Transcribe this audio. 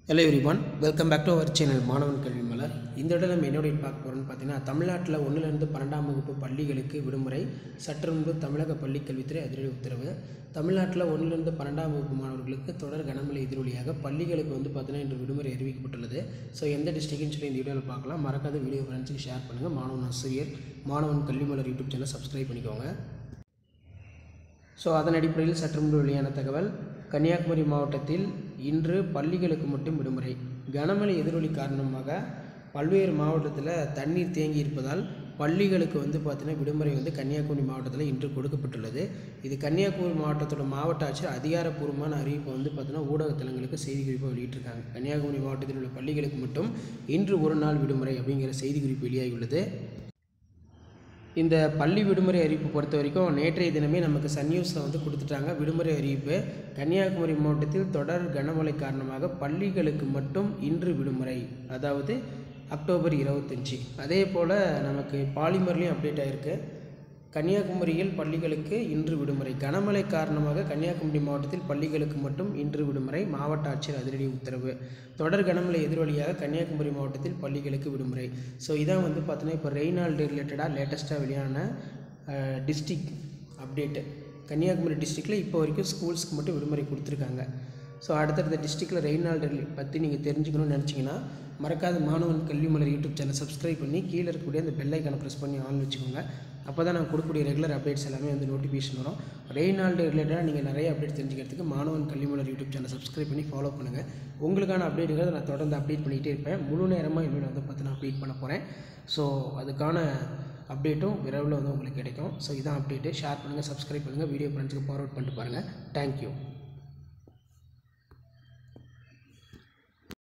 Hello everyone, welcome back to our channel மாணவன் கல்வி மலர். இந்த இடத்துல நம்ம என்னோட பார்க்க போறோம்னு பார்த்தீங்கன்னா தமிழ்நாட்டில் 1 ல இருந்து 12ஆம் வகுப்பு பள்ளிகளுக்கு விடுமுறை. சற்று முன்பு தமிழக பள்ளிக்கல்வித்துறை அதிரடி உத்தரவு. தமிழ்நாட்டில் 1 ல இருந்து 12ஆம் வகுப்பு மாணவர்களுக்கு தொடர் கனமழை எதிரொலியாக பள்ளிகளுக்கு வந்து பார்த்தீங்கன்னா இன்று விடுமுறை அறிவிக்கப்பட்டுள்ளது. ஸோ எந்த டிஸ்ட்ரிக்ட்னு சொல்லி இந்த வீடியோவில் பார்க்கலாம். மறக்காத வீடியோ ஃப்ரெண்ட்ஸுக்கு ஷேர் பண்ணுங்கள். மாணவன் ஆசிரியர் மாணவன் கல்வி மலர் யூடியூப் சேனல் சப்ஸ்கிரைப் பண்ணிக்கோங்க. ஸோ அதன் அடிப்படையில் சற்று முன்பு வெளியான தகவல், கன்னியாகுமரி மாவட்டத்தில் இன்று பள்ளிகளுக்கு மட்டும் விடுமுறை. கனமழை எதிரொலி காரணமாக பல்வேறு மாவட்டத்தில் தண்ணீர் தேங்கி இருப்பதால் பள்ளிகளுக்கு வந்து பார்த்தீங்கன்னா விடுமுறை வந்து கன்னியாகுமரி மாவட்டத்தில் இன்று கொடுக்கப்பட்டுள்ளது. இது கன்னியாகுமரி மாவட்டத்தோட மாவட்ட ஆட்சியர் அதிகாரப்பூர்வமான அறிவிப்பை வந்து பார்த்தீங்கன்னா ஊடகத்தலங்களுக்கு செய்திக்குறிப்பை வெளியிட்டிருக்காங்க. கன்னியாகுமரி மாவட்டத்தில் உள்ள பள்ளிகளுக்கு மட்டும் இன்று ஒரு நாள் விடுமுறை அப்படிங்கிற செய்திக்குறிப்பு வெளியாகியுள்ளது. இந்த பள்ளி விடுமுறை அறிவிப்பு பொறுத்த வரைக்கும் நேற்றைய தினமே நமக்கு சன் நியூஸில் வந்து கொடுத்துட்டாங்க. விடுமுறை அறிவிப்பு கன்னியாகுமரி மாவட்டத்தில் தொடர் கனமழை காரணமாக பள்ளிகளுக்கு மட்டும் இன்று விடுமுறை, அதாவது அக்டோபர் 25. அதே போல் நமக்கு பாலிமர்லேயும் அப்டேட் ஆகிருக்கு. கன்னியாகுமரியில் பள்ளிகளுக்கு இன்று விடுமுறை. கனமழை காரணமாக கன்னியாகுமரி மாவட்டத்தில் பள்ளிகளுக்கு மட்டும் இன்று விடுமுறை. மாவட்ட ஆட்சியர் அதிரடி உத்தரவு. தொடர் கனமழை எதிரொலியாக கன்னியாகுமரி மாவட்டத்தில் பள்ளிகளுக்கு விடுமுறை. ஸோ இதான் வந்து பார்த்தீங்கன்னா இப்போ ரெய்னால்டு ரிலேட்டடாக லேட்டஸ்ட்டாக வெளியான டிஸ்ட்ரிக் அப்டேட்டு. கன்னியாகுமரி டிஸ்ட்ரிக்டில் இப்போ வரைக்கும் ஸ்கூல்ஸ்க்கு மட்டும் விடுமுறை கொடுத்துருக்காங்க. ஸோ அடுத்தடுத்த டிஸ்ட்ரிக்டில் ரெய்னால்டு பற்றி நீங்கள் தெரிஞ்சுக்கணும்னு நினச்சிங்கன்னா மறக்காத மாணவன் கல்வி மலர் யூடியூப் சேனல் சப்ஸ்கிரைப் பண்ணி கீழே இருக்கக்கூடிய அந்த பெல் ஐக்கானை ப்ரெஸ் பண்ணி ஆன் வச்சுக்கோங்க. அப்போ தான் நான் கொடுக்கக்கூடிய ரெகுலர் அப்டேட்ஸ் எல்லாமே வந்து நோட்டிஃபிகேஷன் வரும். ரெய்னால்டு ரிலேட்டடாக நீங்கள் நிறைய அப்டேட் தெரிஞ்சுக்கிறதுக்கு மாணவன் கல்வி மலர் யூடியூப் சேனல் சப்ஸ்கிரைப் பண்ணி ஃபாலோ பண்ணுங்கள். உங்களுக்கான அப்டேட்டுகளை நான் தொடர்ந்து அப்டேட் பண்ணிகிட்டே இருப்பேன். முழு நேரமாக இனிமேல் வந்து பார்த்து நான் அப்டேட் பண்ண போகிறேன். ஸோ அதுக்கான அப்டேட்டும் விரைவில் வந்து உங்களுக்கு கிடைக்கும். ஸோ இதான் அப்டேட்டு. ஷேர் பண்ணுங்கள், சப்ஸ்கிரைப் பண்ணுங்கள், வீடியோ ஃப்ரெண்ட்ஸுக்கு ஃபார்வர்ட் பண்ணிட்டு பாருங்கள். தேங்க்யூ.